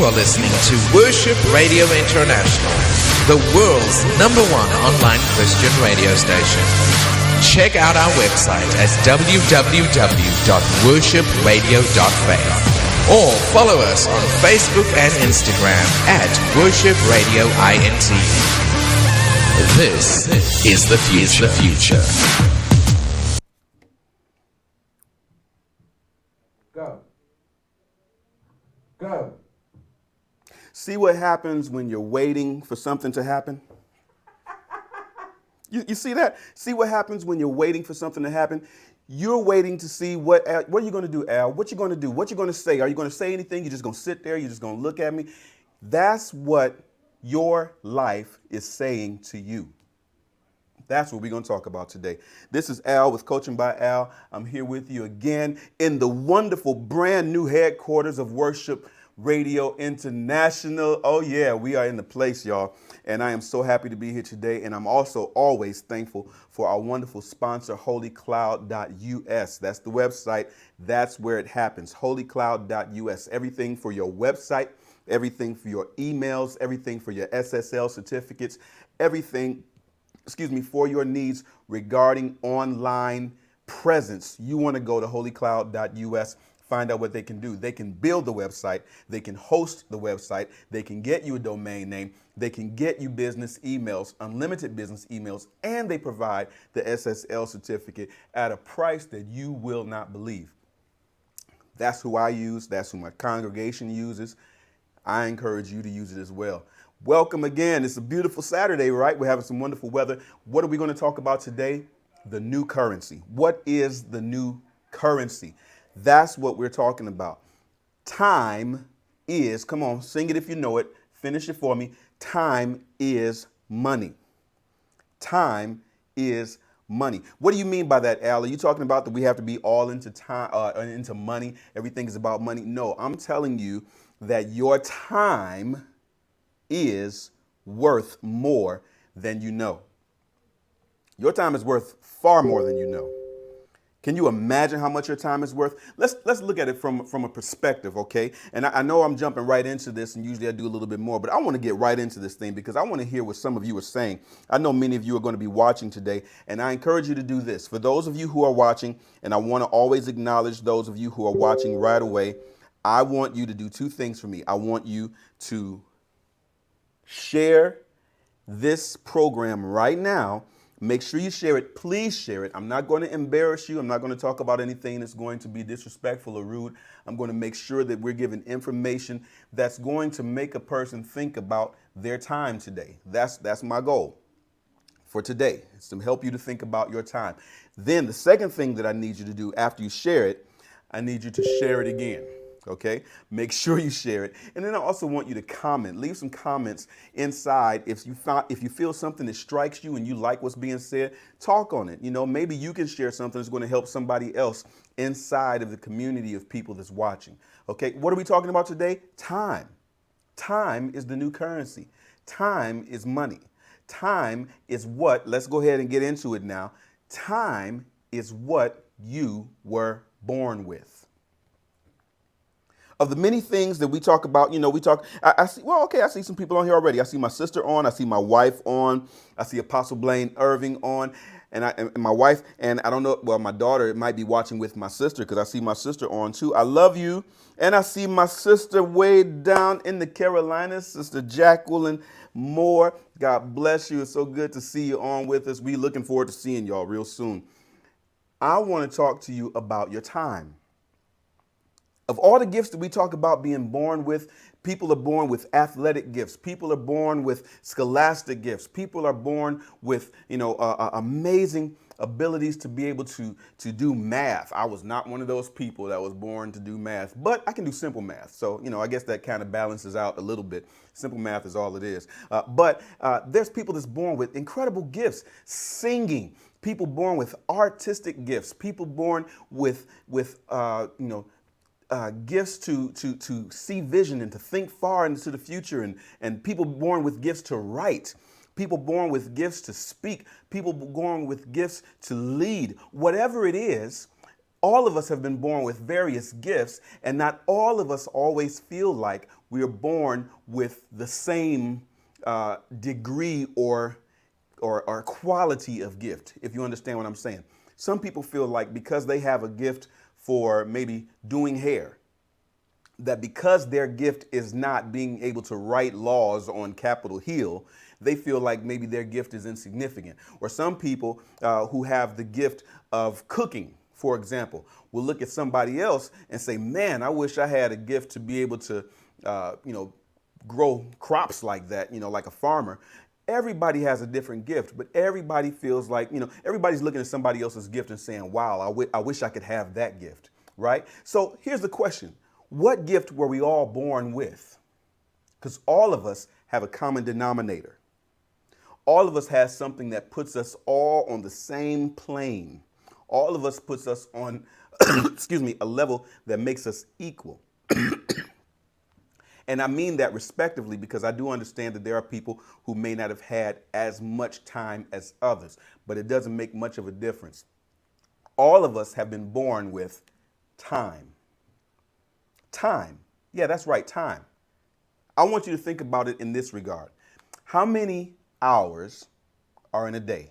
are listening to Worship Radio International, the world's #1 online Christian radio station. Check out our website at www.worshipradio.faith or follow us on Facebook and Instagram at Worship Radio INT. This is the future. Go. See what happens when you're waiting for something to happen? You see that? See what happens when you're waiting for something to happen? You're waiting to see what are you going to do, Al? What you going to do? What you going to say? Are you going to say anything? You're just going to sit there? You're just going to look at me? That's what your life is saying to you. That's what we're going to talk about today. This is Al with Coaching by Al. I'm here with you again in the wonderful brand new headquarters of Worship Radio International. Oh yeah, we are in the place, y'all. And I am so happy to be here today. And I'm also always thankful for our wonderful sponsor, holycloud.us. That's the website. That's where it happens, holycloud.us. Everything for your website, everything for your emails, everything for your SSL certificates, everything for your needs regarding online presence. You want to go to holycloud.us, find out what they can do. They can build the website, they can host the website, they can get you a domain name, they can get you business emails, unlimited business emails, and they provide the SSL certificate at a price that you will not believe. That's who I use, that's who my congregation uses. I encourage you to use it as well. Welcome again. It's a beautiful Saturday, right? We're having some wonderful weather. What are we going to talk about today? The new currency. What is the new currency? That's what we're talking about. Time is, come on, sing it if you know it. Finish it for me. Time is money. Time is money. What do you mean by that, Al? Are you talking about that we have to be all into time, into money? Everything is about money? No, I'm telling you that your time is worth more than you know. Your time is worth far more than you know. Can you imagine how much your time is worth? Let's look at it from a perspective, okay? And I know I'm jumping right into this, and usually I do a little bit more, but I want to get right into this thing because I want to hear what some of you are saying. I know many of you are going to be watching today, and I encourage you to do this. For those of you who are watching, and I want to always acknowledge those of you who are watching right away, I want you to do two things for me. I want you to share this program right now. Make sure you share it. Please share it. I'm not going to embarrass you. I'm not going to talk about anything that's going to be disrespectful or rude. I'm going to make sure that we're giving information that's going to make a person think about their time today. That's my goal for today. It's to help you to think about your time. Then the second thing that I need you to do after you share it, I need you to share it again. Okay, make sure you share it. And then I also want you to comment. Leave some comments inside. If you feel something that strikes you and you like what's being said, talk on it. You know, maybe you can share something that's going to help somebody else inside of the community of people that's watching. Okay, what are we talking about today? Time. Time is the new currency. Time is money. Time is what, let's go ahead and get into it now. Time is what you were born with. Of the many things that we talk about, you know, I see some people on here already. I see my sister on, I see my wife on, I see Apostle Blaine Irving on, and my wife, and I don't know, well, my daughter might be watching with my sister because I see my sister on too. I love you. And I see my sister way down in the Carolinas, Sister Jacqueline Moore. God bless you. It's so good to see you on with us. We're looking forward to seeing y'all real soon. I want to talk to you about your time. Of all the gifts that we talk about being born with, people are born with athletic gifts. People are born with scholastic gifts. People are born with, amazing abilities to be able to do math. I was not one of those people that was born to do math, but I can do simple math. So, I guess that kind of balances out a little bit. Simple math is all it is. But there's people that's born with incredible gifts, singing. People born with artistic gifts. People born with gifts to see vision and to think far into the future, and people born with gifts to write, people born with gifts to speak, people born with gifts to lead. Whatever it is, All of us have been born with various gifts, and not all of us always feel like we are born with the same degree or quality of gift, if you understand what I'm saying. Some people feel like because they have a gift for maybe doing hair, that because their gift is not being able to write laws on Capitol Hill, they feel like maybe their gift is insignificant. Or some people who have the gift of cooking, for example, will look at somebody else and say, man, I wish I had a gift to be able to, grow crops like that, like a farmer. Everybody has a different gift, but everybody feels like, everybody's looking at somebody else's gift and saying, wow, I wish I could have that gift, right? So here's the question. What gift were we all born with? Because all of us have a common denominator. All of us has something that puts us all on the same plane. All of us puts us on, a level that makes us equal. And I mean that respectively because I do understand that there are people who may not have had as much time as others, but it doesn't make much of a difference. All of us have been born with time. Time. Yeah, that's right, time. I want you to think about it in this regard. How many hours are in a day?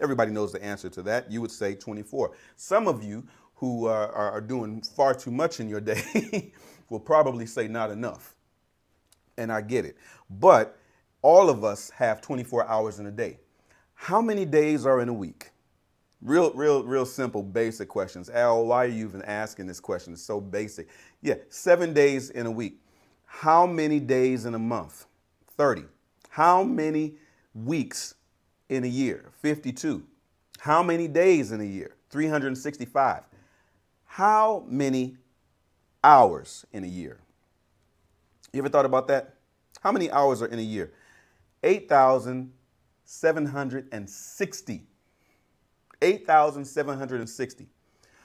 Everybody knows the answer to that. You would say 24. Some of you who are doing far too much in your day will probably say not enough. And I get it. But all of us have 24 hours in a day. How many days are in a week? Real simple, basic questions. Al, why are you even asking this question? It's so basic. Yeah, 7 days in a week. How many days in a month? 30. How many weeks in a year? 52. How many days in a year? 365. How many hours in a year? You ever thought about that? How many hours are in a year? 8,760. 8,760.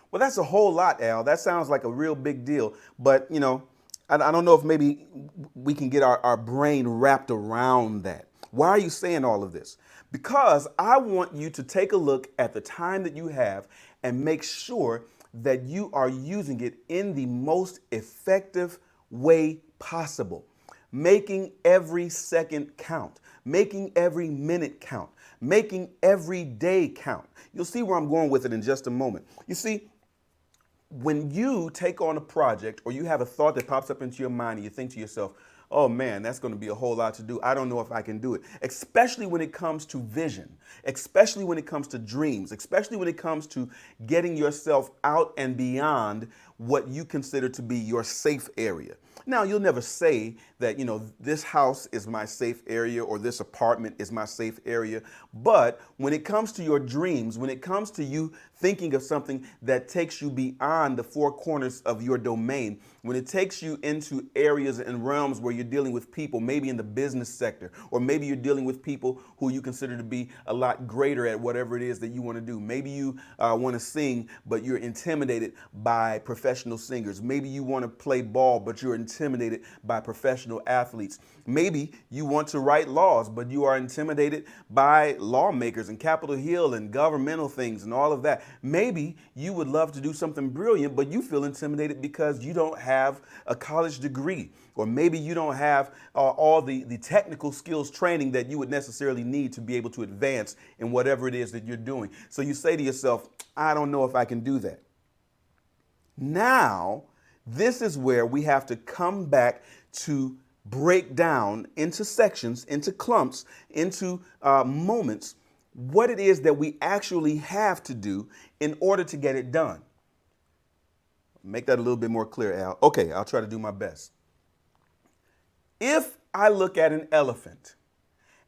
Well, that's a whole lot, Al. That sounds like a real big deal. But, I don't know if maybe we can get our brain wrapped around that. Why are you saying all of this? Because I want you to take a look at the time that you have and make sure that you are using it in the most effective way possible. Making every second count, making every minute count, making every day count. You'll see where I'm going with it in just a moment. You see, when you take on a project or you have a thought that pops up into your mind and you think to yourself, oh man, that's going to be a whole lot to do. I don't know if I can do it. Especially when it comes to vision, especially when it comes to dreams, especially when it comes to getting yourself out and beyond what you consider to be your safe area. Now, you'll never say that, this house is my safe area or this apartment is my safe area. But when it comes to your dreams, when it comes to you thinking of something that takes you beyond the four corners of your domain, when it takes you into areas and realms where you're dealing with people, maybe in the business sector, or maybe you're dealing with people who you consider to be a lot greater at whatever it is that you want to do. Maybe you want to sing, but you're intimidated by professional singers. Maybe you want to play ball, but you're intimidated by professional athletes. Maybe you want to write laws, but you are intimidated by lawmakers and Capitol Hill and governmental things and all of that. Maybe you would love to do something brilliant, but you feel intimidated because you don't have a college degree, or maybe you don't have all the technical skills training that you would necessarily need to be able to advance in whatever it is that you're doing. So you say to yourself, I don't know if I can do that. Now, this is where we have to come back to break down into sections, into clumps, into moments, what it is that we actually have to do in order to get it done. Make that a little bit more clear, Al. Okay, I'll try to do my best. If I look at an elephant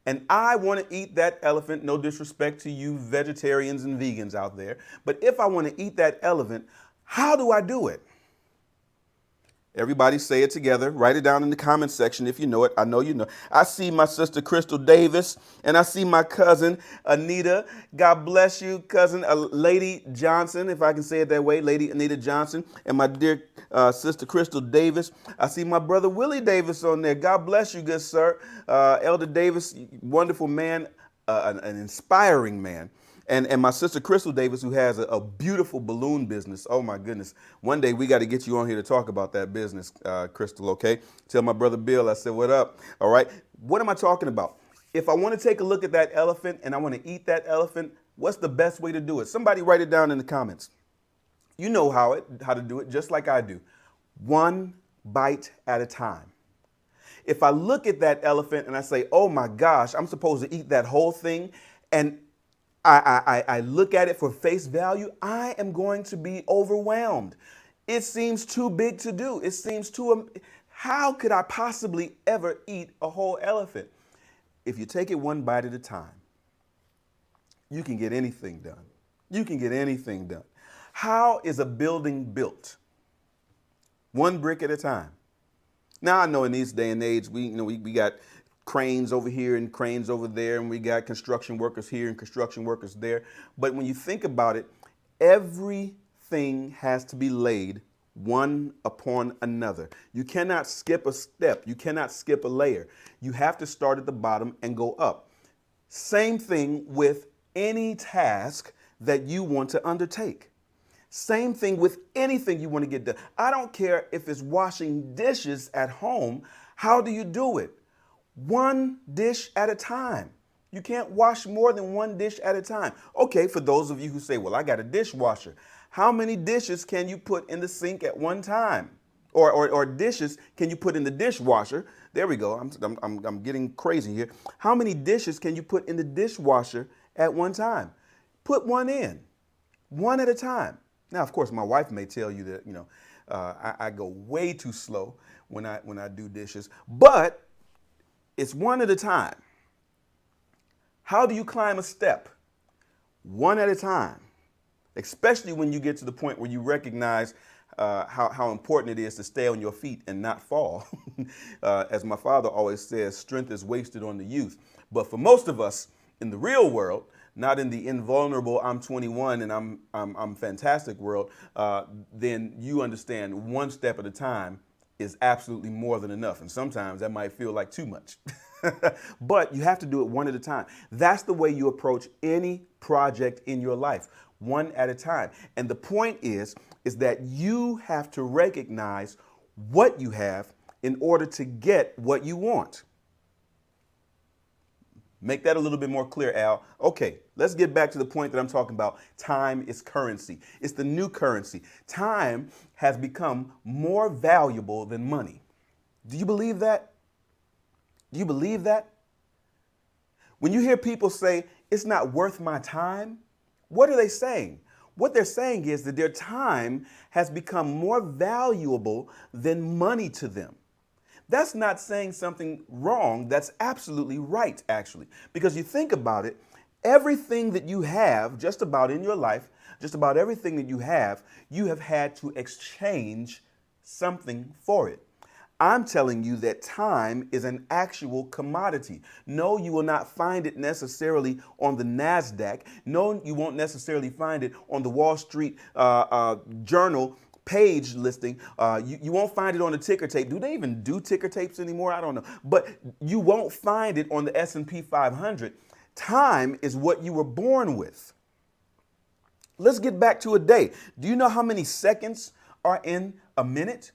and I want to eat that elephant, no disrespect to you vegetarians and vegans out there, but if I want to eat that elephant, how do I do it? Everybody say it together. Write it down in the comment section if you know it. I know you know. I see my sister Crystal Davis, and I see my cousin Anita. God bless you, cousin Lady Johnson, if I can say it that way, Lady Anita Johnson, and my dear sister Crystal Davis. I see my brother Willie Davis on there. God bless you, good sir. Elder Davis, wonderful man, an inspiring man. And my sister Crystal Davis, who has a beautiful balloon business. Oh my goodness. One day we got to get you on here to talk about that business, Crystal, okay? Tell my brother Bill I said, what up? All right. What am I talking about? If I want to take a look at that elephant and I want to eat that elephant, what's the best way to do it? Somebody write it down in the comments. You know how to do it, just like I do. One bite at a time. If I look at that elephant and I say, oh my gosh, I'm supposed to eat that whole thing, and I look at it for face value, I am going to be overwhelmed. It seems too big to do. It seems too, how could I possibly ever eat a whole elephant? If you take it one bite at a time, you can get anything done. You can get anything done. How is a building built? One brick at a time. Now I know in this day and age, we got cranes over here and cranes over there, and we got construction workers here and construction workers there. But when you think about it, everything has to be laid one upon another. You cannot skip a step. You cannot skip a layer. You have to start at the bottom and go up. Same thing with any task that you want to undertake. Same thing with anything you want to get done. I don't care if it's washing dishes at home. How do you do it? One dish at a time. You can't wash more than one dish at a time. Okay, for those of you who say, well, I got a dishwasher. How many dishes can you put in the sink at one time? Or dishes can you put in the dishwasher? There we go. I'm getting crazy here. How many dishes can you put in the dishwasher at one time? Put one in, one at a time. Now, of course, my wife may tell you that, I go way too slow when I do dishes, but it's one at a time. How do you climb a step? One at a time, especially when you get to the point where you recognize how important it is to stay on your feet and not fall. As my father always says, strength is wasted on the youth. But for most of us in the real world, not in the invulnerable, I'm 21 and I'm fantastic world, then you understand one step at a time is absolutely more than enough. And sometimes that might feel like too much. But you have to do it one at a time. That's the way you approach any project in your life, one at a time. And the point is that you have to recognize what you have in order to get what you want. Make that a little bit more clear, Al. Okay, let's get back to the point that I'm talking about. Time is currency. It's the new currency. Time has become more valuable than money. Do you believe that? Do you believe that? When you hear people say, it's not worth my time, what are they saying? What they're saying is that their time has become more valuable than money to them. That's not saying something wrong. That's absolutely right, actually. Because you think about it, everything that you have, just about in your life, just about everything that you have had to exchange something for it. I'm telling you that time is an actual commodity. No, you will not find it necessarily on the NASDAQ. No, you won't necessarily find it on the Wall Street Journal page listing. You won't find it on the ticker tape. Do they even do ticker tapes anymore? I don't know. But you won't find it on the S&P 500. Time is what you were born with. Let's get back to a day. Do you know how many seconds are in a minute?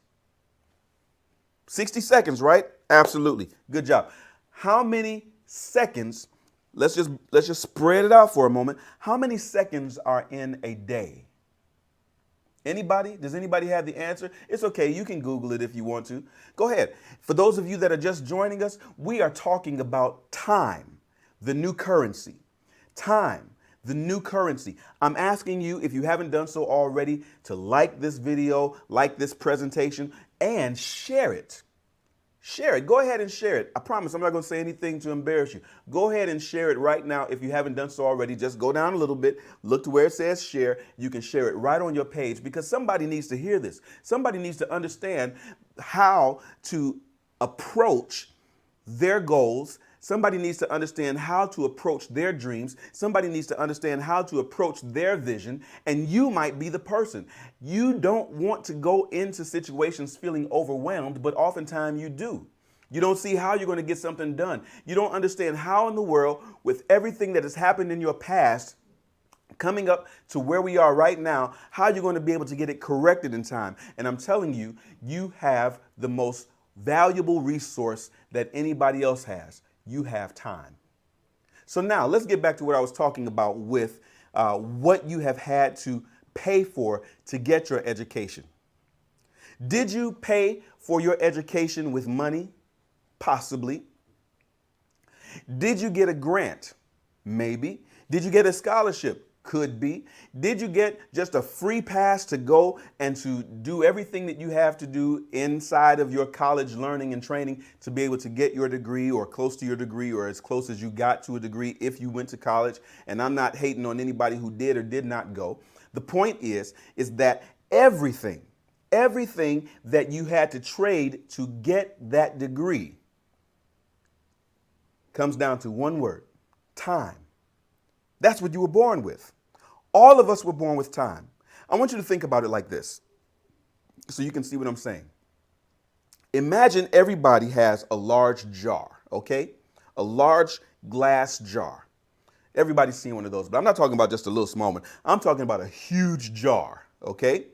60 seconds, right? Absolutely. Good job. How many seconds, let's just spread it out for a moment. How many seconds are in a day? Anybody? Does anybody have the answer? It's okay. You can Google it if you want to. Go ahead. For those of you that are just joining us, we are talking about time, the new currency. Time, the new currency. I'm asking you, if you haven't done so already, to like this video, like this presentation, and share it. Share it. Go ahead and share it. I promise I'm not going to say anything to embarrass you. Go ahead and share it right now. If you haven't done so already, just go down a little bit, look to where it says share. You can share it right on your page because somebody needs to hear this. Somebody needs to understand how to approach their goals. Somebody needs to understand how to approach their dreams. Somebody needs to understand how to approach their vision. And you might be the person. You don't want to go into situations feeling overwhelmed, but oftentimes you do. You don't see how you're going to get something done. You don't understand how in the world, with everything that has happened in your past, coming up to where we are right now, how you're going to be able to get it corrected in time. And I'm telling you, you have the most valuable resource that anybody else has. You have time. So now let's get back to what I was talking about with what you have had to pay for to get your education. Did you pay for your education with money? Possibly. Did you get a grant? Maybe. Did you get a scholarship? Could be. Did you get just a free pass to go and to do everything that you have to do inside of your college learning and training to be able to get your degree or close to your degree or as close as you got to a degree if you went to college? And I'm not hating on anybody who did or did not go. The point is that everything that you had to trade to get that degree comes down to one word: time. That's what you were born with. All of us were born with time. I want you to think about it like this so you can see what I'm saying. Imagine everybody has a large jar, okay? A large glass jar. Everybody's seen one of those, but I'm not talking about just a little small one. I'm talking about a huge jar, okay?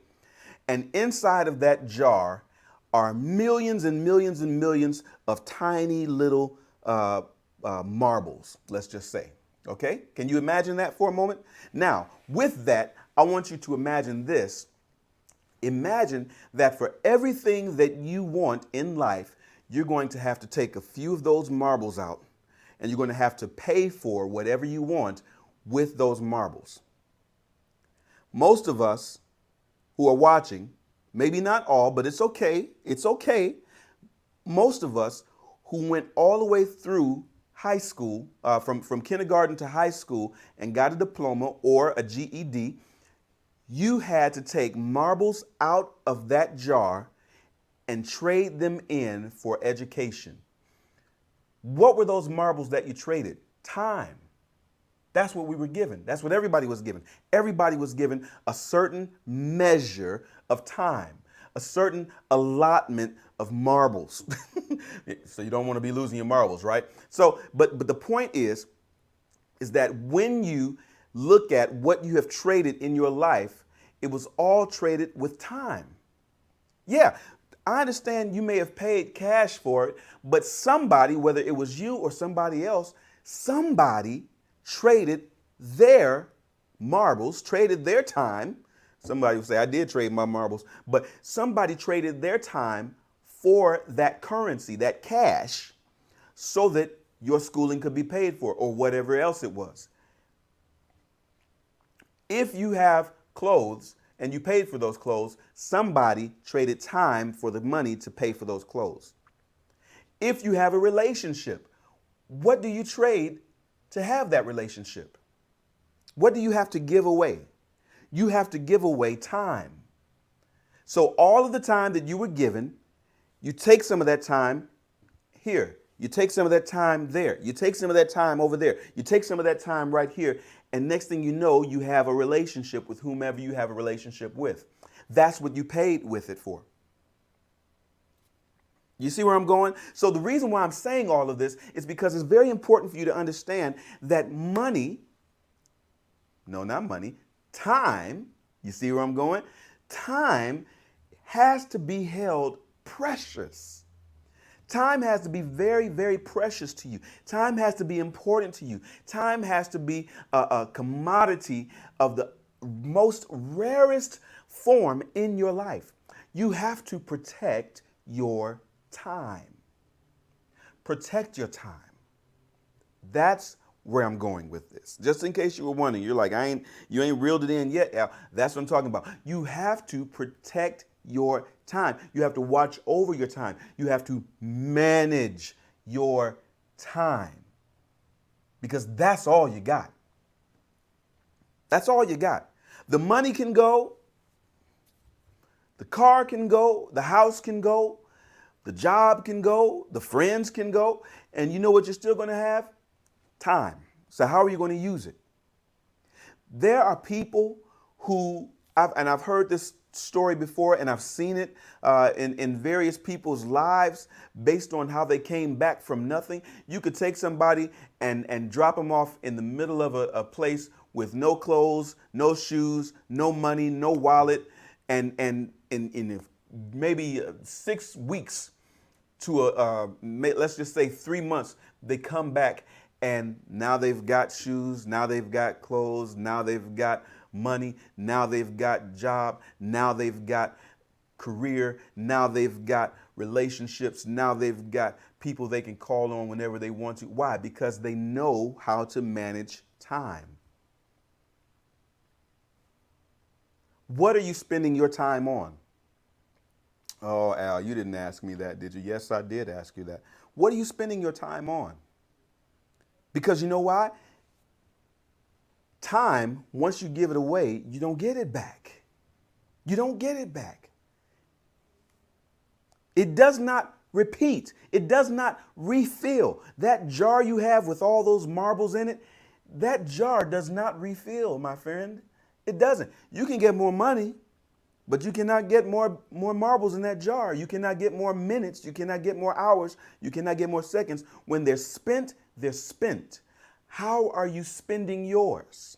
And inside of that jar are millions and millions and millions of tiny little marbles, let's just say. Okay? Can you imagine that for a moment? Now, with that, I want you to imagine this. Imagine that for everything that you want in life, you're going to have to take a few of those marbles out, and you're going to have to pay for whatever you want with those marbles. Most of us who are watching, maybe not all, but it's okay. It's okay. Most of us who went all the way through high school, from kindergarten to high school and got a diploma or a GED, you had to take marbles out of that jar and trade them in for education. What were those marbles that you traded? Time. That's what we were given. That's what everybody was given. Everybody was given a certain measure of time, a certain allotment of marbles. So you don't want to be losing your marbles, right? So, but the point is that when you look at what you have traded in your life, it was all traded with time. Yeah, I understand you may have paid cash for it, but somebody, whether it was you or somebody else, somebody traded their marbles, traded their time. Somebody would say, I did trade my marbles, but somebody traded their time for that currency, that cash, so that your schooling could be paid for or whatever else it was. If you have clothes and you paid for those clothes, somebody traded time for the money to pay for those clothes. If you have a relationship, what do you trade to have that relationship? What do you have to give away? You have to give away time. So all of the time that you were given, you take some of that time here. You take some of that time there. You take some of that time over there. You take some of that time right here. And next thing you know, you have a relationship with whomever you have a relationship with. That's what you paid with it for. You see where I'm going? So the reason why I'm saying all of this is because it's very important for you to understand that money, no, not money, time, you see where I'm going? Time has to be held precious. Time has to be very, very precious to you. Time has to be important to you. Time has to be a commodity of the most rarest form in your life. You have to protect your time. Protect your time. That's where I'm going with this. Just in case you were wondering, you're like, you ain't reeled it in yet, Al. That's what I'm talking about. You have to protect your time. You have to watch over your time. You have to manage your time because that's all you got. That's all you got. The money can go, the car can go, the house can go, the job can go, the friends can go, and you know what you're still going to have? Time. So how are you going to use it? There are people who, I've heard this story before and I've seen it in various people's lives based on how they came back from nothing. You could take somebody and drop them off in the middle of a place with no clothes, no shoes, no money, no wallet, and in maybe 6 weeks to let's just say 3 months, they come back and now they've got shoes, now they've got clothes, now they've got money, now they've got job, now they've got career, now they've got relationships, now they've got people they can call on whenever they want to. Why? Because they know how to manage time. What are you spending your time on? Oh, Al, you didn't ask me that, did you? Yes, I did ask you that. What are you spending your time on? Because you know why? Time, once you give it away, you don't get it back. You don't get it back. It does not repeat. It does not refill. That jar you have with all those marbles in it, that jar does not refill, my friend. It doesn't. You can get more money, but you cannot get more marbles in that jar. You cannot get more minutes. You cannot get more hours. You cannot get more seconds. When they're spent, they're spent. How are you spending yours?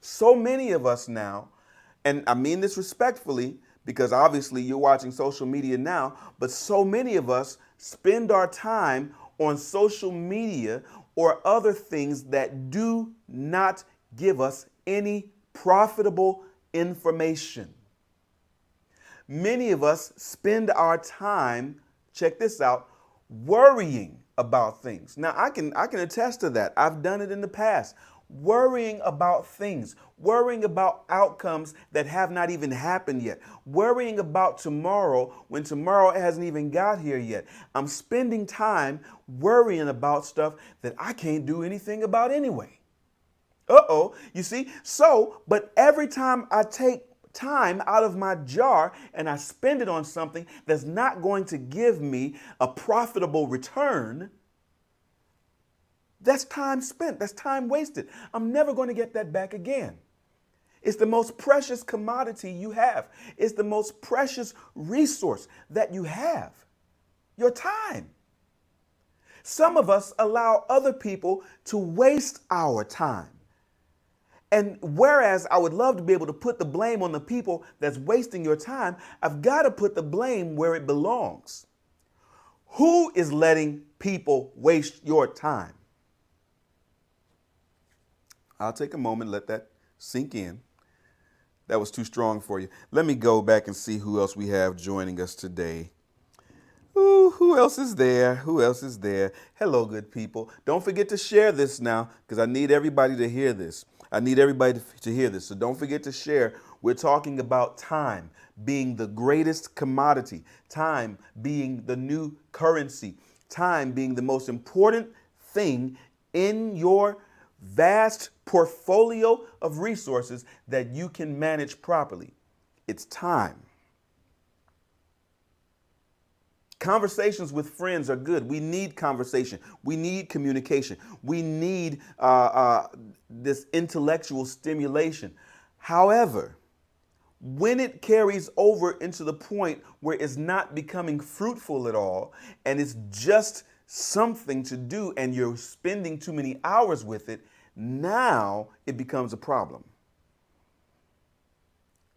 So many of us now, and I mean this respectfully, because obviously you're watching social media now, but so many of us spend our time on social media or other things that do not give us any profitable information. Many of us spend our time, check this out, worrying about things. Now, I can attest to that. I've done it in the past. Worrying about things, worrying about outcomes that have not even happened yet, worrying about tomorrow when tomorrow hasn't even got here yet. I'm spending time worrying about stuff that I can't do anything about anyway. You see? So, but every time I take time out of my jar and I spend it on something that's not going to give me a profitable return, that's time spent. That's time wasted. I'm never going to get that back again. It's the most precious commodity you have. It's the most precious resource that you have, your time. Some of us allow other people to waste our time. And whereas I would love to be able to put the blame on the people that's wasting your time, I've got to put the blame where it belongs. Who is letting people waste your time? I'll take a moment, let that sink in. That was too strong for you. Let me go back and see who else we have joining us today. Ooh, who else is there? Who else is there? Hello, good people. Don't forget to share this now because I need everybody to hear this. I need everybody to hear this. So don't forget to share. We're talking about time being the greatest commodity, time being the new currency, time being the most important thing in your vast portfolio of resources that you can manage properly. It's time. Conversations with friends are good. We need conversation. We need communication. We need this intellectual stimulation. However, when it carries over into the point where it's not becoming fruitful at all and it's just something to do and you're spending too many hours with it, now it becomes a problem.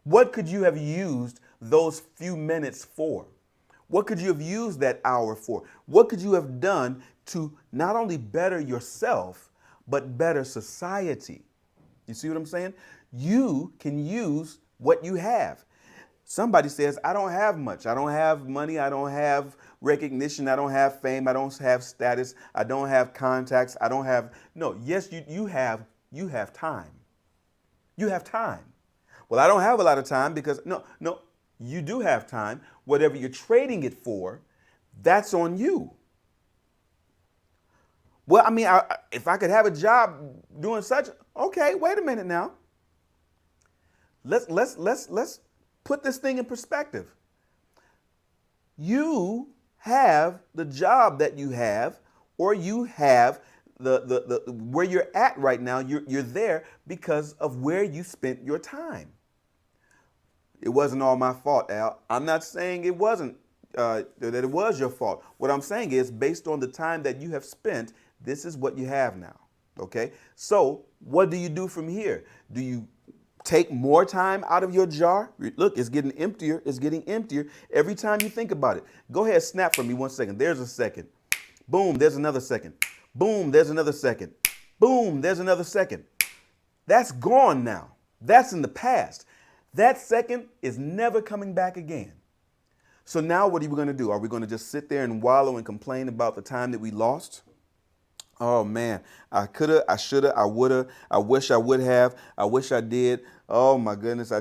What could you have used those few minutes for? What could you have used that hour for? What could you have done to not only better yourself, but better society? You see what I'm saying? You can use what you have. Somebody says, I don't have much. I don't have money. I don't have recognition. I don't have fame. I don't have status. I don't have contacts. I don't have, no, yes, you have time. You have time. Well, I don't have a lot of time because, no, you do have time. Whatever you're trading it for, that's on you. Well, I mean, if I could have a job doing such, okay, wait a minute now. Let's put this thing in perspective. You have the job that you have, or you have the where you're at right now. You're there because of where you spent your time. It wasn't all my fault, Al. I'm not saying it wasn't, that it was your fault. What I'm saying is based on the time that you have spent, this is what you have now, Okay, so what do you do from here? Do you take more time out of your jar? Look, it's getting emptier. It's getting emptier every time you think about it. Go ahead, snap for me 1 second. There's a second. Boom, there's another second. Boom, there's another second. Boom, there's another second. That's gone now. That's in the past. That second is never coming back again. So now what are we going to do? Are we going to just sit there and wallow and complain about the time that we lost? Oh man, I coulda, I shoulda, I woulda, I wish I would have, I wish I did. Oh my goodness,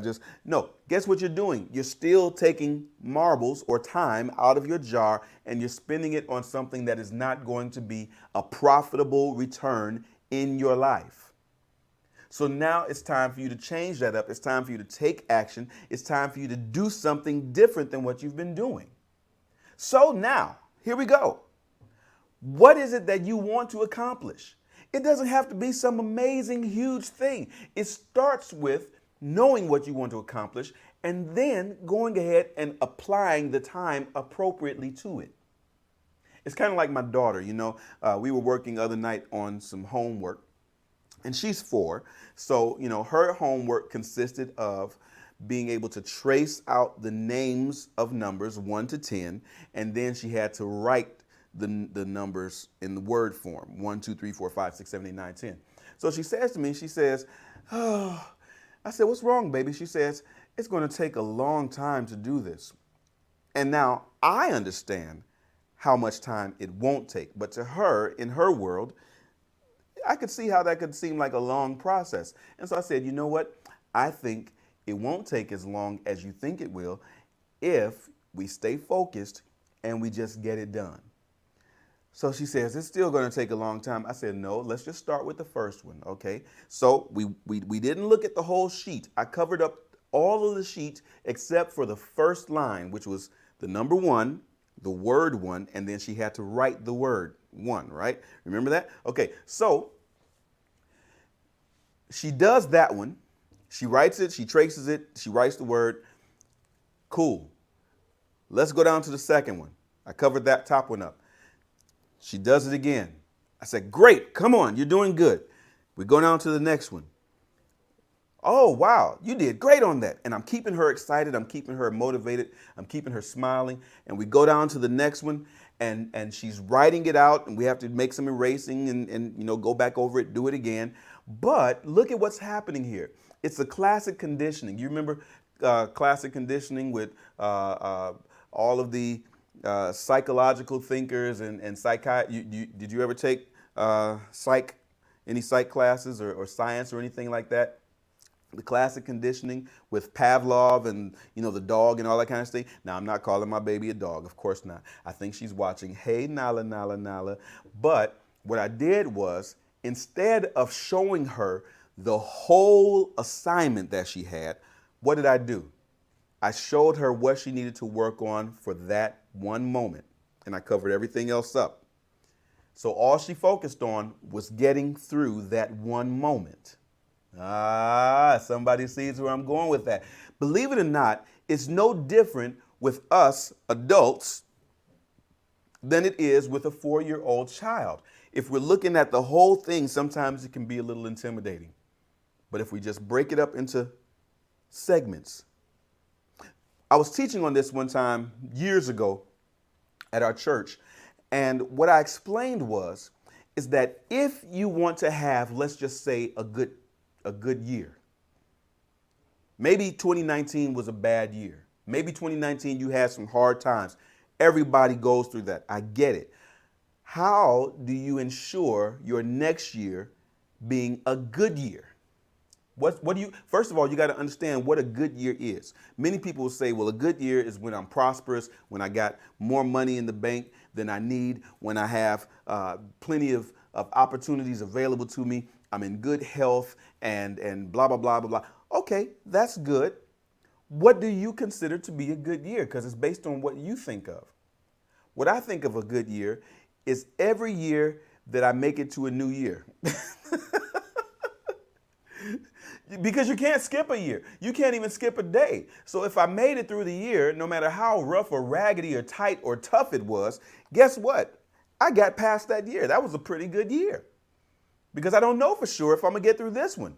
no, guess what you're doing? You're still taking marbles or time out of your jar and you're spending it on something that is not going to be a profitable return in your life. So now it's time for you to change that up. It's time for you to take action. It's time for you to do something different than what you've been doing. So now, here we go. What is it that you want to accomplish? It doesn't have to be some amazing, huge thing. It starts with knowing what you want to accomplish and then going ahead and applying the time appropriately to it. It's kind of like my daughter, we were working the other night on some homework and she's 4. So, her homework consisted of being able to trace out the names of numbers 1 to 10, and then she had to write the numbers in the word form, 1, 2, 3, 4, 5, 6, 7, 8, 9, 10. So she says to me, oh, I said, what's wrong, baby? She says, it's going to take a long time to do this. And now I understand how much time it won't take. But to her, in her world, I could see how that could seem like a long process. And so I said, you know what? I think it won't take as long as you think it will if we stay focused and we just get it done. So she says, it's still going to take a long time. I said, no, let's just start with the first one, okay? So we didn't look at the whole sheet. I covered up all of the sheet except for the first line, which was the number 1, the word 1, and then she had to write the word 1, right? Remember that? Okay, so she does that one. She writes it, she traces it, she writes the word. Cool. Let's go down to the second one. I covered that top one up. She does it again. I said, great, come on, you're doing good. We go down to the next one. Oh, wow, you did great on that. And I'm keeping her excited. I'm keeping her motivated. I'm keeping her smiling. And we go down to the next one and she's writing it out and we have to make some erasing and go back over it, do it again. But look at what's happening here. It's a classic conditioning. You remember classic conditioning with all of the psychological thinkers and psychiatry. Did you ever take any psych classes or science or anything like that? The classic conditioning with Pavlov and the dog and all that kind of thing. Now, I'm not calling my baby a dog, of course not. I think she's watching. Hey, Nala, Nala, Nala. But what I did was, instead of showing her the whole assignment that she had, what did I do? I showed her what she needed to work on for that one moment, and I covered everything else up. So all she focused on was getting through that one moment. Somebody sees where I'm going with that. Believe it or not, it's no different with us adults than it is with a 4-year-old child. If we're looking at the whole thing, sometimes it can be a little intimidating. But if we just break it up into segments. I was teaching on this one time years ago at our church, and what I explained is that if you want to have, let's just say, a good year. Maybe 2019 was a bad year. Maybe 2019 you had some hard times. Everybody goes through that. I get it. How do you ensure your next year being a good year? First of all, you got to understand what a good year is. Many people will say, well, a good year is when I'm prosperous, when I got more money in the bank than I need, when I have plenty of opportunities available to me, I'm in good health and blah, blah, blah, blah, blah. Okay, that's good. What do you consider to be a good year? Because it's based on what you think of. What I think of a good year is every year that I make it to a new year. Because you can't skip a year. You can't even skip a day. So if I made it through the year, no matter how rough or raggedy or tight or tough it was, guess what? I got past that year. That was a pretty good year. because I don't know for sure if I'm going to get through this one.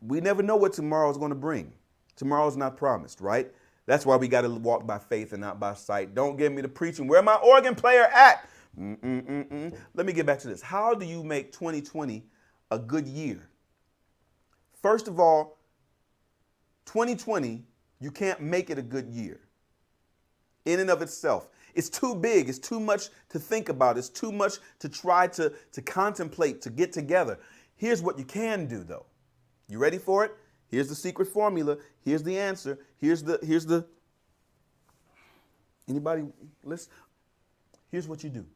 We never know what tomorrow is going to bring. Tomorrow's not promised, right? That's why we got to walk by faith and not by sight. Don't get me to preaching. Where my organ player at? Let me get back to this. How do you make 2020 a good year? First of all, 2020, you can't make it a good year in and of itself. It's too big. It's too much to think about. It's too much to try to contemplate, to get together. Here's what you can do, though. You ready for it? Here's the secret formula. Here's the answer. Anybody listen? Here's what you do.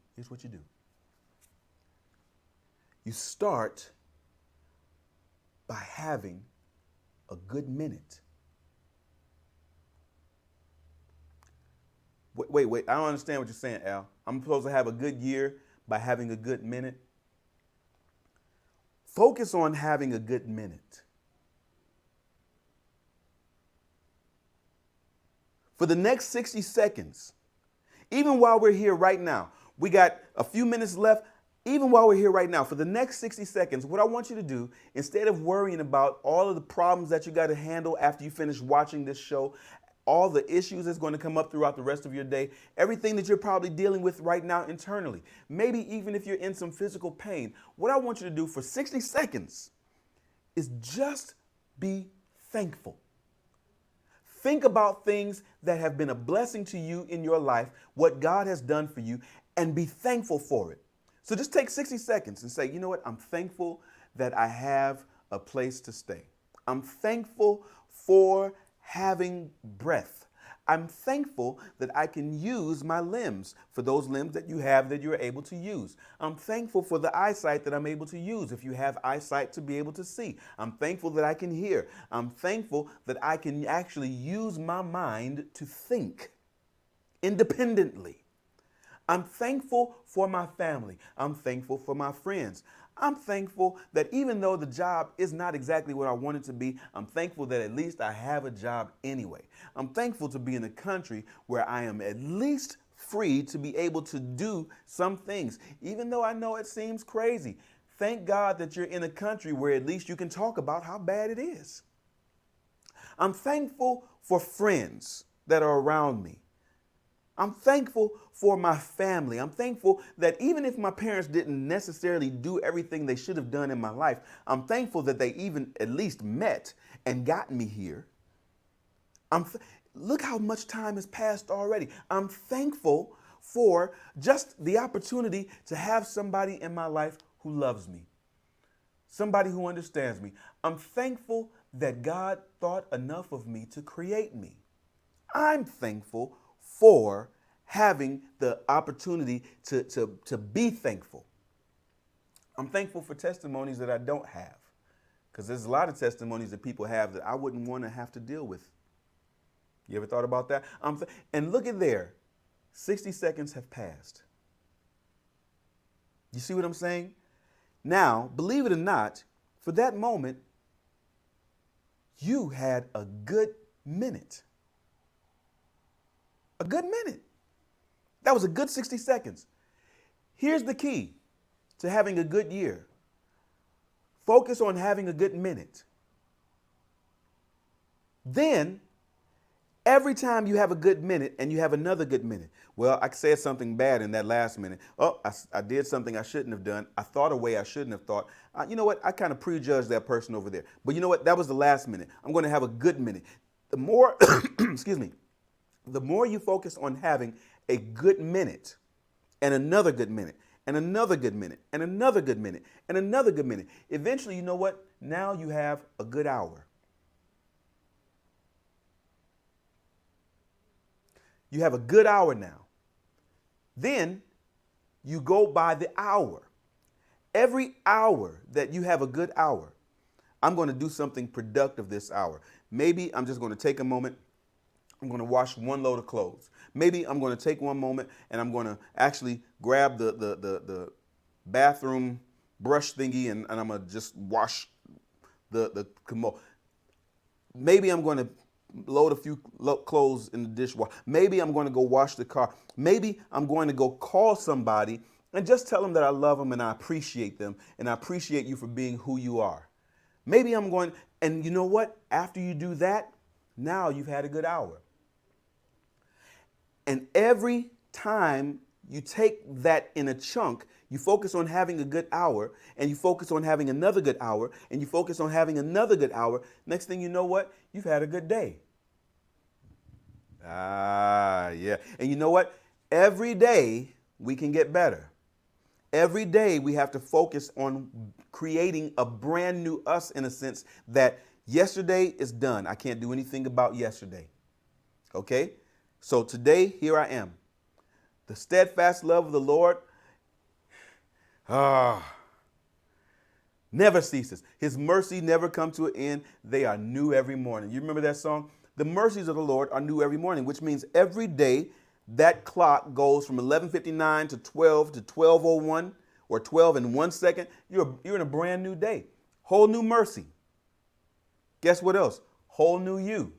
You start by having a good minute. Wait. I don't understand what you're saying, Al. I'm supposed to have a good year by having a good minute. Focus on having a good minute. For the next 60 seconds, even while we're here right now, we got a few minutes left. Even while we're here right now, for the next 60 seconds, what I want you to do, instead of worrying about all of the problems that you got to handle after you finish watching this show, all the issues that's going to come up throughout the rest of your day, everything that you're probably dealing with right now internally, maybe even if you're in some physical pain, what I want you to do for 60 seconds is just be thankful. Think about things that have been a blessing to you in your life, what God has done for you, and be thankful for it. So just take 60 seconds and say, you know what? I'm thankful that I have a place to stay. I'm thankful for having breath. I'm thankful that I can use my limbs, for those limbs that you have that you're able to use. I'm thankful for the eyesight that I'm able to use, if you have eyesight to be able to see. I'm thankful that I can hear. I'm thankful that I can actually use my mind to think independently. I'm thankful for my family. I'm thankful for my friends. I'm thankful that even though the job is not exactly what I want it to be, I'm thankful that at least I have a job anyway. I'm thankful to be in a country where I am at least free to be able to do some things, even though I know it seems crazy. Thank God that you're in a country where at least you can talk about how bad it is. I'm thankful for friends that are around me. I'm thankful for my family. I'm thankful that even if my parents didn't necessarily do everything they should have done in my life, I'm thankful that they even at least met and got me here. Look how much time has passed already. I'm thankful for just the opportunity to have somebody in my life who loves me, somebody who understands me. I'm thankful that God thought enough of me to create me. I'm thankful for having the opportunity to be thankful. I'm thankful for testimonies that I don't have, because there's a lot of testimonies that people have that I wouldn't want to have to deal with. You ever thought about that? And look at there, 60 seconds have passed. You see what I'm saying? Now, believe it or not, for that moment, you had a good minute. A good minute. That was a good 60 seconds. Here's the key to having a good year. Focus on having a good minute. Then, every time you have a good minute and you have another good minute, well, I said something bad in that last minute. Oh, I did something I shouldn't have done. I thought a way I shouldn't have thought. You know what? I kind of prejudged that person over there. But you know what? That was the last minute. I'm going to have a good minute. The more, excuse me, the more you focus on having a good minute and another good minute and another good minute and another good minute and another good minute, eventually, you know what? Now you have a good hour. You have a good hour now. Then you go by the hour. Every hour that you have a good hour, I'm going to do something productive this hour. Maybe I'm just going to take a moment. I'm going to wash one load of clothes. Maybe I'm going to take one moment and I'm going to actually grab the bathroom brush thingy and I'm going to just wash the commode. Maybe I'm going to load a few clothes in the dishwasher. Maybe I'm going to go wash the car. Maybe I'm going to go call somebody And just tell them that I love them and I appreciate them and I appreciate you for being who you are. Maybe I'm going, and you know what? After you do that, now you've had a good hour. And every time you take that in a chunk, you focus on having a good hour, and you focus on having another good hour, and you focus on having another good hour. Next thing you know what? You've had a good day. Yeah. And you know what? Every day we can get better. Every day we have to focus on creating a brand new us, in a sense that yesterday is done. I can't do anything about yesterday. Okay? So today, here I am. The steadfast love of the Lord never ceases. His mercy never come to an end. They are new every morning. You remember that song? The mercies of the Lord are new every morning, which means every day that clock goes from 11:59 to 12 to 12:01 or 12 in 1 second. You're in a brand new day. Whole new mercy. Guess what else? Whole new you.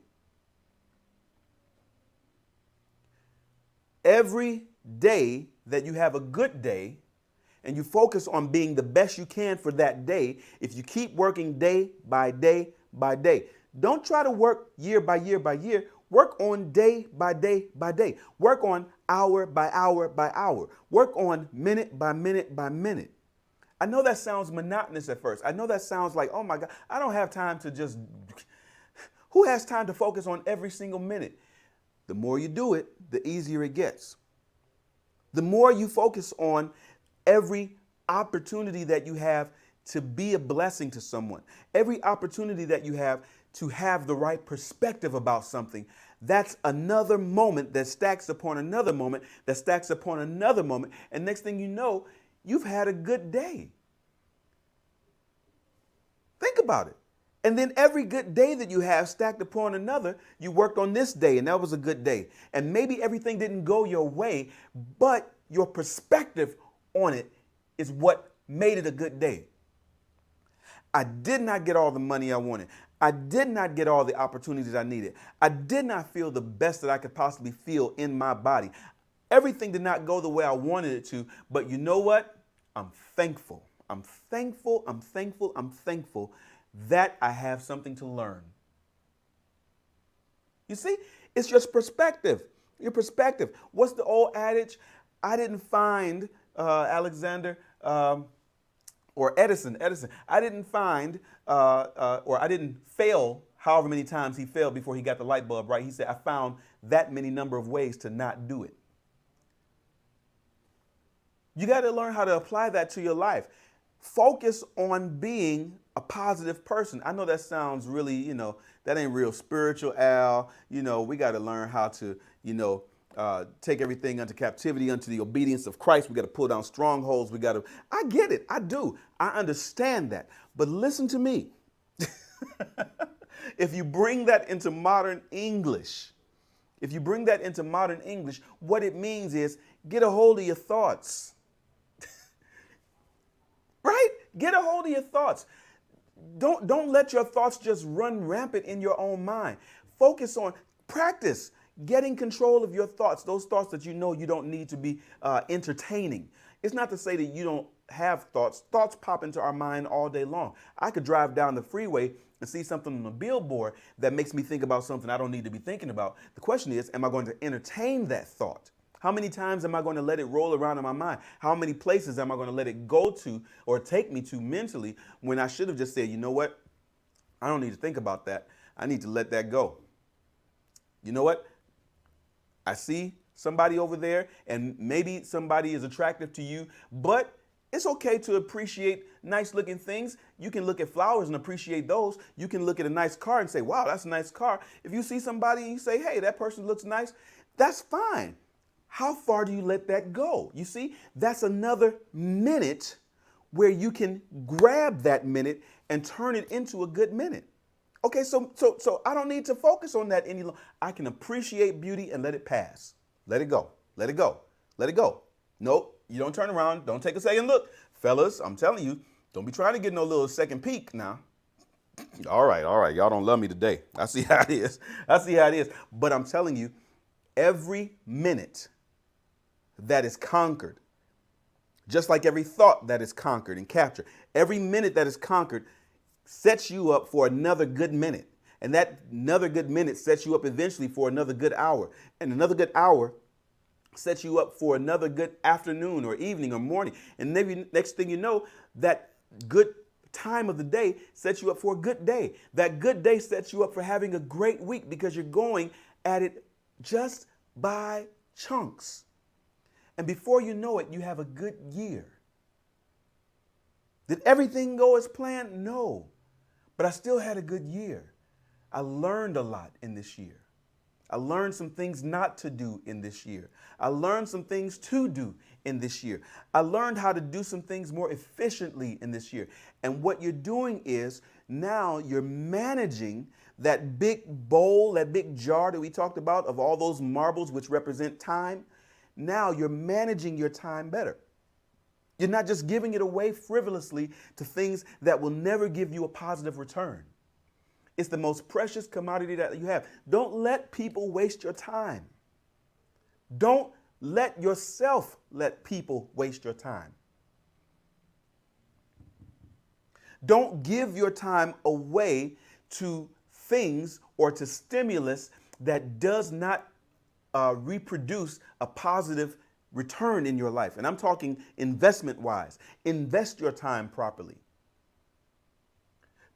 Every day that you have a good day and you focus on being the best you can for that day, if you keep working day by day by day, don't try to work year by year by year. Work on day by day by day. Work on hour by hour by hour. Work on minute by minute by minute. I know that sounds monotonous at first. I know that sounds like, oh my God, I don't have time to just, who has time to focus on every single minute? The more you do it, the easier it gets. The more you focus on every opportunity that you have to be a blessing to someone, every opportunity that you have to have the right perspective about something, that's another moment that stacks upon another moment, that stacks upon another moment. And next thing you know, you've had a good day. Think about it. And then every good day that you have stacked upon another, you worked on this day and that was a good day. And maybe everything didn't go your way, but your perspective on it is what made it a good day. I did not get all the money I wanted. I did not get all the opportunities I needed. I did not feel the best that I could possibly feel in my body. Everything did not go the way I wanted it to, but you know what? I'm thankful. I'm thankful. I'm thankful. I'm thankful that I have something to learn. You see, it's just perspective. Your perspective. What's the old adage? I didn't find Alexander or Edison. I didn't find or I didn't fail however many times he failed before he got the light bulb right. He said, I found that many number of ways to not do it. You got to learn how to apply that to your life. Focus on being a positive person. I know that sounds really, that ain't real spiritual, Al. We got to learn how to, take everything unto captivity, unto the obedience of Christ. We got to pull down strongholds. I get it. I do. I understand that. But listen to me. If you bring that into modern English, what it means is get a hold of your thoughts. Right? Get a hold of your thoughts. Don't let your thoughts just run rampant in your own mind. Focus on, practice getting control of your thoughts, those thoughts that you know you don't need to be entertaining. It's not to say that you don't have thoughts. Thoughts pop into our mind all day long. I could drive down the freeway and see something on a billboard that makes me think about something I don't need to be thinking about. The question is, am I going to entertain that thought? How many times am I going to let it roll around in my mind? How many places am I going to let it go to or take me to mentally when I should have just said, you know what? I don't need to think about that. I need to let that go. You know what? I see somebody over there and maybe somebody is attractive to you, but it's okay to appreciate nice looking things. You can look at flowers and appreciate those. You can look at a nice car and say, wow, that's a nice car. If you see somebody and you say, hey, that person looks nice, that's fine. How far do you let that go? You see, that's another minute where you can grab that minute and turn it into a good minute. Okay, so I don't need to focus on that any longer. I can appreciate beauty and let it pass. Let it go. Let it go. Let it go. Nope, you don't turn around. Don't take a second look. Fellas, I'm telling you, don't be trying to get no little second peek now. All right. Y'all don't love me today. I see how it is. But I'm telling you, every minute that is conquered Just like every thought that is conquered and captured, every minute that is conquered sets you up for another good minute. And that another good minute sets you up eventually for another good hour. And another good hour sets you up for another good afternoon or evening or morning. And maybe next thing you know, that good time of the day sets you up for a good day. That good day sets you up for having a great week because you're going at it just by chunks. And before you know it, you have a good year. Did everything go as planned? No. But I still had a good year. I learned a lot in this year. I learned some things not to do in this year. I learned some things to do in this year. I learned how to do some things more efficiently in this year. And what you're doing is now you're managing that big bowl, that big jar that we talked about of all those marbles which represent time. Now you're managing your time better. You're not just giving it away frivolously to things that will never give you a positive return. It's the most precious commodity that you have. Don't let people waste your time. Don't let yourself let people waste your time. Don't give your time away to things or to stimulus that does not reproduce a positive return in your life. And I'm talking investment-wise. Invest your time properly.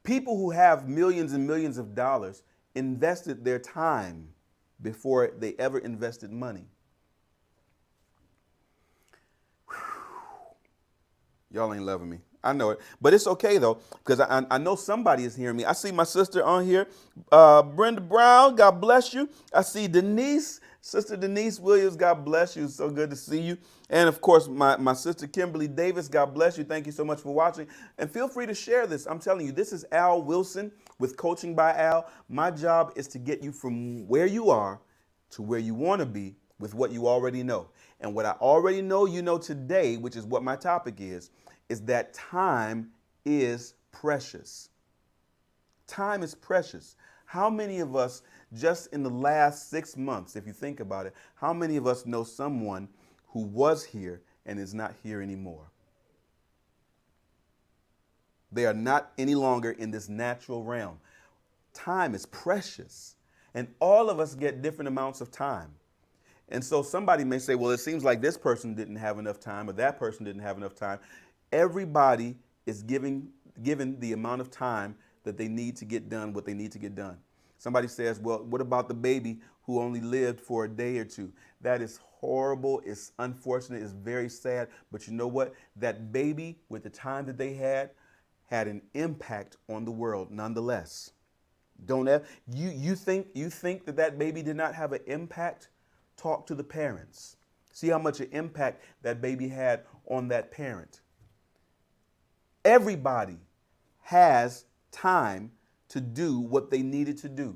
People who have millions and millions of dollars invested their time before they ever invested money. Whew. Y'all ain't loving me. I know it. But it's okay, though, because I know somebody is hearing me. I see my sister on here, Brenda Brown, God bless you. I see Denise, Sister Denise Williams, God bless you. So good to see you. And, of course, my sister Kimberly Davis, God bless you. Thank you so much for watching. And feel free to share this. I'm telling you, this is Al Wilson with Coaching by Al. My job is to get you from where you are to where you want to be with what you already know. And what I already know you know today, which is what my topic is that time is precious. Time is precious. How many of us, just in the last 6 months, if you think about it, how many of us know someone who was here and is not here anymore? They are not any longer in this natural realm. Time is precious. And all of us get different amounts of time. And so somebody may say, well, it seems like this person didn't have enough time or that person didn't have enough time. Everybody is given the amount of time that they need to get done what they need to get done. Somebody says, well, what about the baby who only lived for a day or two? That is horrible. It's unfortunate. It's very sad. But you know what? That baby, with the time that they had an impact on the world nonetheless. Don't ever, you think that baby did not have an impact? Talk to the parents. See how much an impact that baby had on that parent. Everybody has time to do what they needed to do.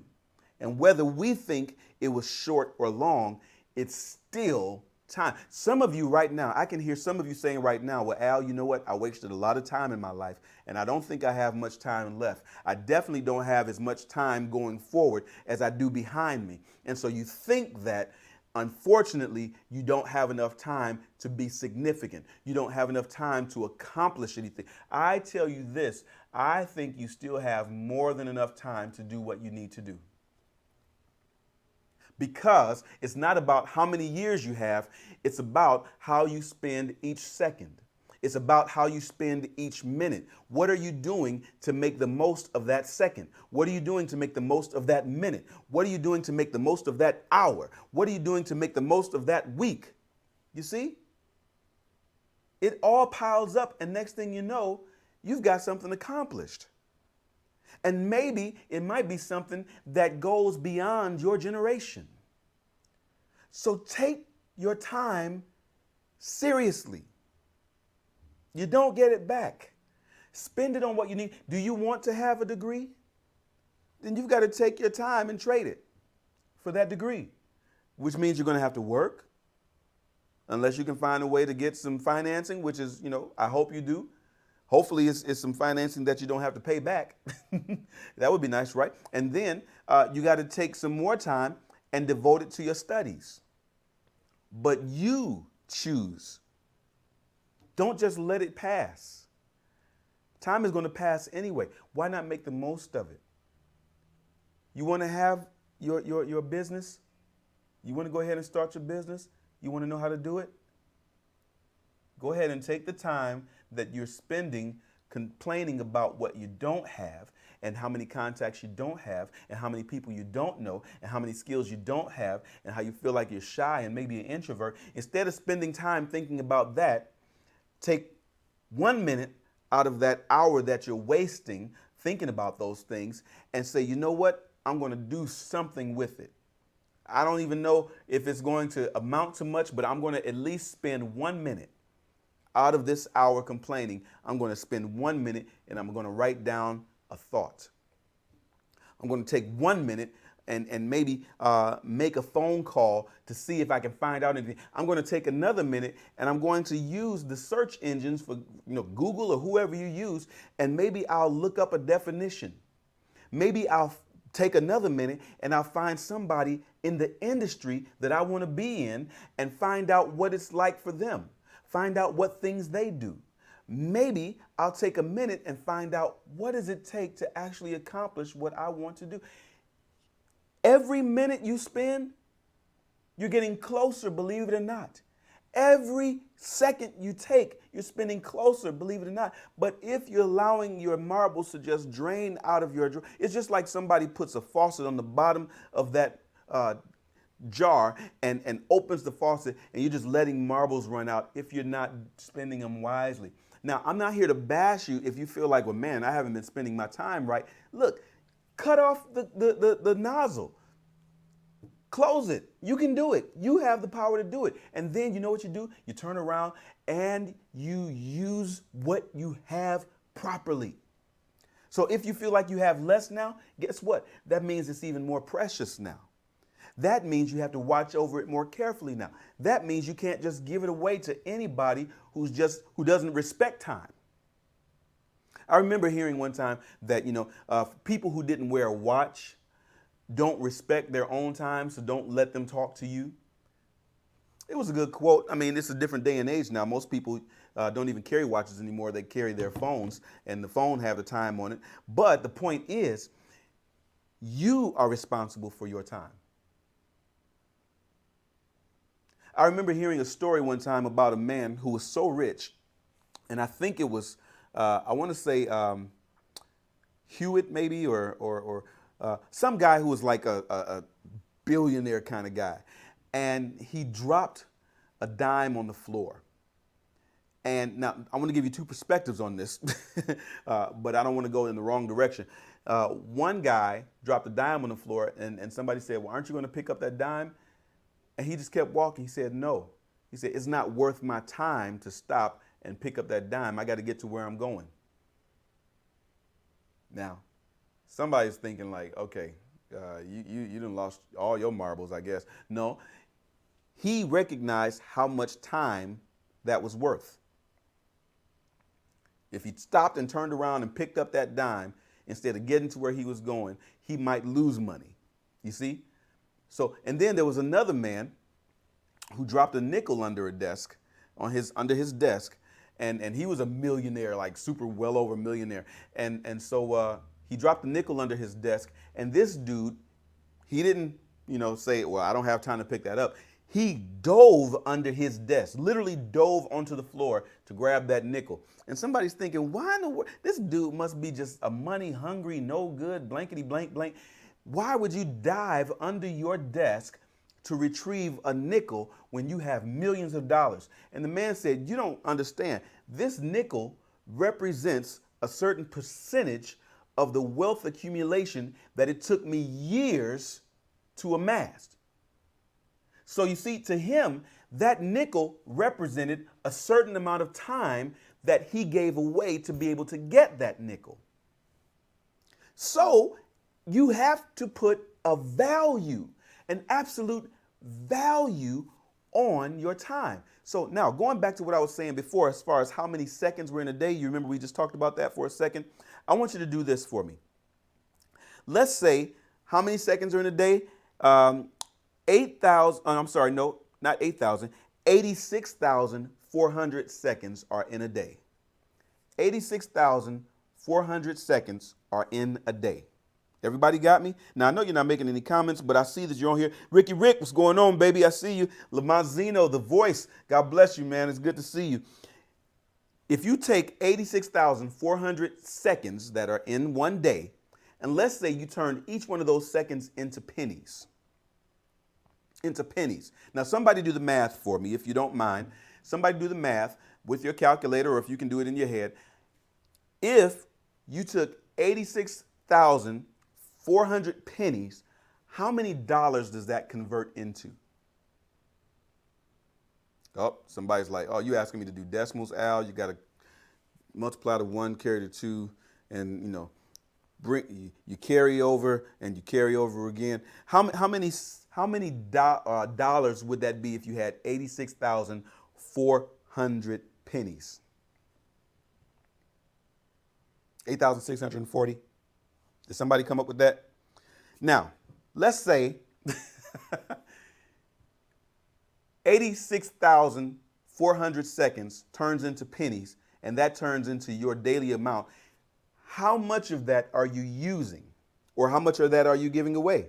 And whether we think it was short or long, it's still time. Some of you right now, I can hear some of you saying right now, well, Al, you know what? I wasted a lot of time in my life, and I don't think I have much time left. I definitely don't have as much time going forward as I do behind me. And so you think that, unfortunately, you don't have enough time to be significant. You don't have enough time to accomplish anything. I tell you this, I think you still have more than enough time to do what you need to do. Because it's not about how many years you have, it's about how you spend each second. It's about how you spend each minute. What are you doing to make the most of that second? What are you doing to make the most of that minute? What are you doing to make the most of that hour? What are you doing to make the most of that week? You see? It all piles up, and next thing you know, you've got something accomplished. And maybe it might be something that goes beyond your generation. So take your time seriously. You don't get it back. Spend it on what you need. Do you want to have a degree? Then you've got to take your time and trade it for that degree, which means you're going to have to work unless you can find a way to get some financing, which is, I hope you do. Hopefully it's some financing that you don't have to pay back. That would be nice, right? And then you got to take some more time and devote it to your studies. But you choose. Don't just let it pass. Time is going to pass anyway. Why not make the most of it? You want to have your business? You want to go ahead and start your business? You want to know how to do it? Go ahead and take the time that you're spending complaining about what you don't have and how many contacts you don't have and how many people you don't know and how many skills you don't have and how you feel like you're shy and maybe an introvert. Instead of spending time thinking about that, take 1 minute out of that hour that you're wasting thinking about those things and say, you know what? I'm going to do something with it. I don't even know if it's going to amount to much, but I'm going to at least spend 1 minute out of this hour complaining. I'm going to spend 1 minute and I'm going to write down a thought. I'm going to take 1 minute and maybe make a phone call to see if I can find out anything. I'm going to take another minute and I'm going to use the search engines for Google or whoever you use, and maybe I'll look up a definition. Maybe I'll take another minute and I'll find somebody in the industry that I want to be in and find out what it's like for them. Find out what things they do. Maybe I'll take a minute and find out what does it take to actually accomplish what I want to do. Every minute you spend, you're getting closer, believe it or not. Every second you take, you're spending closer, believe it or not. But if you're allowing your marbles to just drain out of your drawer, it's just like somebody puts a faucet on the bottom of that jar and opens the faucet and you're just letting marbles run out if you're not spending them wisely. Now, I'm not here to bash you if you feel like, well, man, I haven't been spending my time right. Look, cut off the nozzle. Close it. You can do it. You have the power to do it. And then you know what you do? You turn around and you use what you have properly. So if you feel like you have less now, guess what? That means it's even more precious now. That means you have to watch over it more carefully now. That means you can't just give it away to anybody who doesn't respect time. I remember hearing one time that, people who didn't wear a watch don't respect their own time, so don't let them talk to you. It was a good quote. I mean, it's a different day and age now. Most people don't even carry watches anymore. They carry their phones, and the phone have the time on it. But the point is, you are responsible for your time. I remember hearing a story one time about a man who was so rich, and I think it was, I want to say Hewitt maybe, or some guy who was like a billionaire kind of guy. And he dropped a dime on the floor. And now I want to give you two perspectives on this, but I don't want to go in the wrong direction. One guy dropped a dime on the floor and somebody said, well, aren't you going to pick up that dime? And he just kept walking. He said, no. He said, it's not worth my time to stop and pick up that dime. I got to get to where I'm going. Now, somebody's thinking like, okay, you done lost all your marbles, I guess. No, he recognized how much time that was worth. If he stopped and turned around and picked up that dime, instead of getting to where he was going, he might lose money. You see? So, and then there was another man who dropped a nickel under a desk, under his desk, and he was a millionaire, like super well over millionaire. And so he dropped a nickel under his desk, and this dude, he didn't, say, well, I don't have time to pick that up. He dove under his desk, literally dove onto the floor to grab that nickel. And somebody's thinking, why in the world? This dude must be just a money hungry, no good, blankety blank blank. Why would you dive under your desk to retrieve a nickel when you have millions of dollars? And the man said, you don't understand. This nickel represents a certain percentage of the wealth accumulation that it took me years to amass. So you see, to him, that nickel represented a certain amount of time that he gave away to be able to get that nickel. So you have to put a value, an absolute value on your time. So now going back to what I was saying before, as far as how many seconds were in a day, you remember we just talked about that for a second. I want you to do this for me. Let's say how many seconds are in a day? 86,500 86,400 seconds are in a day. 86,400 seconds are in a day. Everybody got me? Now, I know you're not making any comments, but I see that you're on here. Ricky Rick, what's going on, baby? I see you. Lamont Zeno, the voice. God bless you, man. It's good to see you. If you take 86,400 seconds that are in one day, and let's say you turn each one of those seconds into pennies. Into pennies. Now, somebody do the math for me, if you don't mind. Somebody do the math with your calculator, or if you can do it in your head. If you took 86,400 pennies, how many dollars does that convert into? Oh, somebody's like, oh, you asking me to do decimals, Al? You got to multiply the 1, carry the 2, and, you carry over and you carry over again. How many dollars would that be if you had 86,400 pennies? 8,640. Did somebody come up with that? Now, let's say 86,400 seconds turns into pennies, and that turns into your daily amount. How much of that are you using? Or how much of that are you giving away?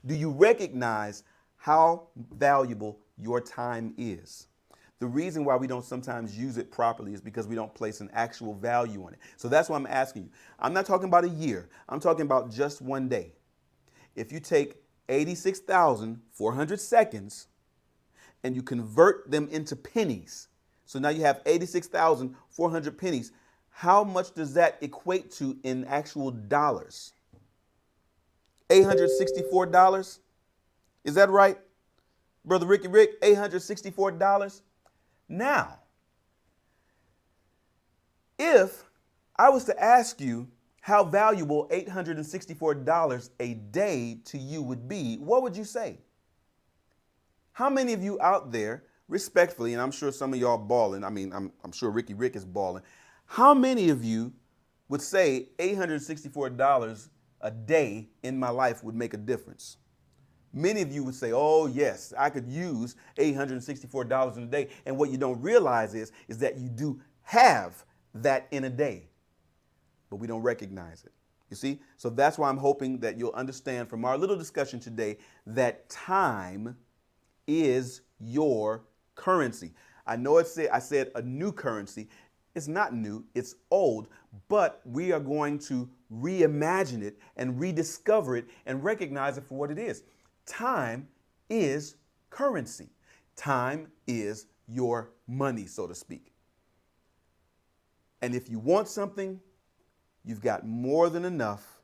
Do you recognize how valuable your time is? The reason why we don't sometimes use it properly is because we don't place an actual value on it. So that's why I'm asking you. I'm not talking about a year. I'm talking about just one day. If you take 86,400 seconds and you convert them into pennies, so now you have 86,400 pennies, how much does that equate to in actual dollars? $864? Is that right? Brother Ricky Rick, $864? Now, if I was to ask you how valuable $864 a day to you would be, what would you say? How many of you out there, respectfully, and I'm sure some of y'all balling, I'm sure Ricky Rick is balling, how many of you would say $864 a day in my life would make a difference? Many of you would say, oh, yes, I could use $864 in a day. And what you don't realize is that you do have that in a day, but we don't recognize it. You see? So that's why I'm hoping that you'll understand from our little discussion today that time is your currency. I know I said a new currency. It's not new, it's old, but we are going to reimagine it and rediscover it and recognize it for what it is. Time is currency. Time is your money, so to speak. And if you want something, you've got more than enough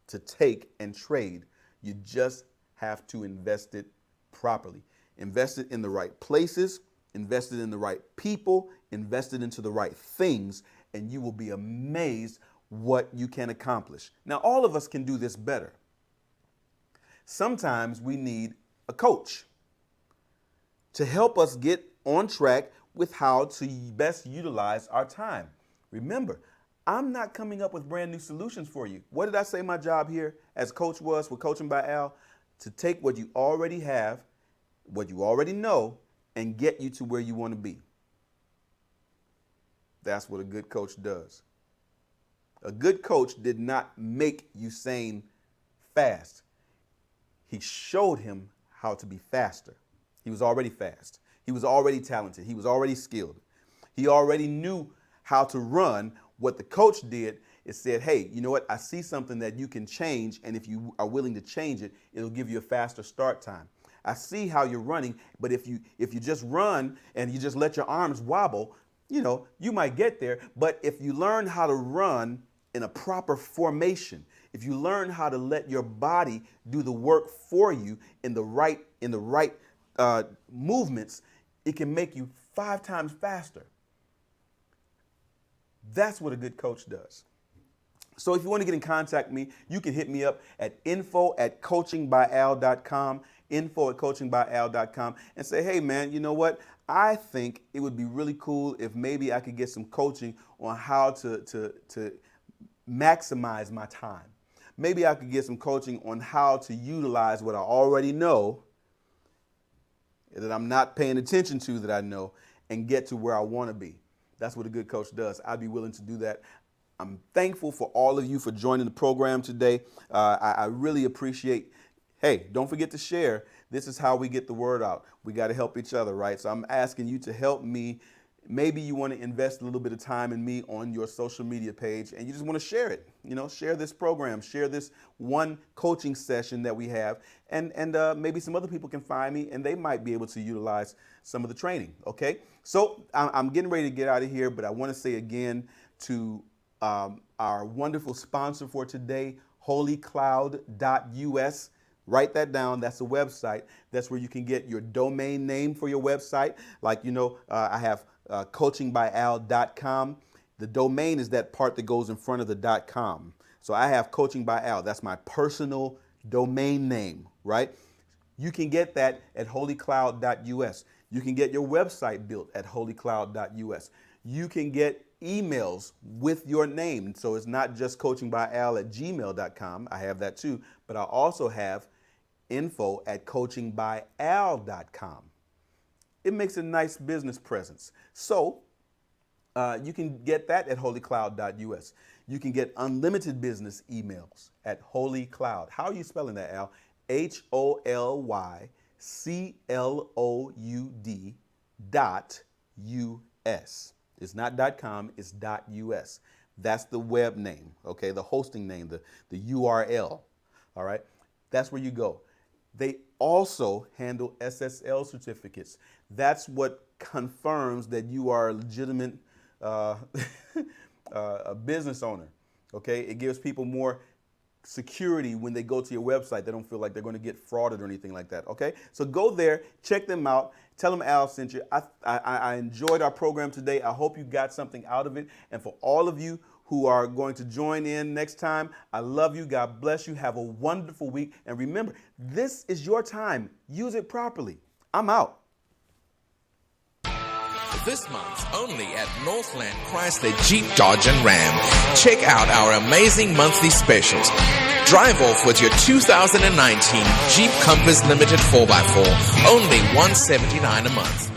to take and trade. You just have to invest it properly. Invest it in the right places, invest it in the right people, invest it into the right things, and you will be amazed what you can accomplish. Now, all of us can do this better. Sometimes we need a coach to help us get on track with how to best utilize our time. Remember, I'm not coming up with brand new solutions for you. What did I say my job here as coach was with Coaching by Al? To take what you already have, what you already know, and get you to where you want to be. That's what a good coach does. A good coach did not make Usain fast. He showed him how to be faster. He was already fast. He was already talented. He was already skilled. He already knew how to run. What the coach did is said, hey, you know what? I see something that you can change, and if you are willing to change it, it'll give you a faster start time. I see how you're running, but if you just run and you just let your arms wobble, you might get there. But if you learn how to run in a proper formation, if you learn how to let your body do the work for you in the right movements, it can make you 5 times faster. That's what a good coach does. So if you want to get in contact with me, you can hit me up at info@coachingbyal.com, info@coachingbyal.com, and say, hey, man, you know what? I think it would be really cool if maybe I could get some coaching on how to maximize my time. Maybe I could get some coaching on how to utilize what I already know that I'm not paying attention to that I know, and get to where I want to be. That's what a good coach does. I'd be willing to do that. I'm thankful for all of you for joining the program today. I really appreciate. Hey, don't forget to share. This is how we get the word out. We got to help each other, right? So I'm asking you to help me. Maybe you want to invest a little bit of time in me on your social media page, and you just want to share it. Share this program, share this one coaching session that we have, and maybe some other people can find me, and they might be able to utilize some of the training. Okay, so I'm getting ready to get out of here, but I want to say again to our wonderful sponsor for today, holycloud.us. Write that down. That's a website. That's where you can get your domain name for your website. Like, I have coachingbyal.com. The domain is that part that goes in front of the .com. So I have Coaching by Al. That's my personal domain name, right? You can get that at holycloud.us. You can get your website built at holycloud.us. You can get emails with your name. So it's not just coachingbyal@gmail.com. I have that too, but I also have info@coachingbyal.com. It makes a nice business presence. So you can get that at holycloud.us. You can get unlimited business emails at holycloud. How are you spelling that, Al? HOLYCLOUD.US. It's not .com, it's .us. That's the web name, okay? The hosting name, the URL, all right? That's where you go. They also handle SSL certificates. That's what confirms that you are a legitimate a business owner, okay? It gives people more security when they go to your website. They don't feel like they're going to get frauded or anything like that, okay? So go there, check them out, tell them Al sent you. I enjoyed our program today. I hope you got something out of it. And for all of you who are going to join in next time, I love you. God bless you. Have a wonderful week. And remember, this is your time. Use it properly. I'm out. This month, only at Northland Chrysler Jeep Dodge and Ram. Check out our amazing monthly specials. Drive off with your 2019 Jeep Compass Limited 4x4, only $179 a month.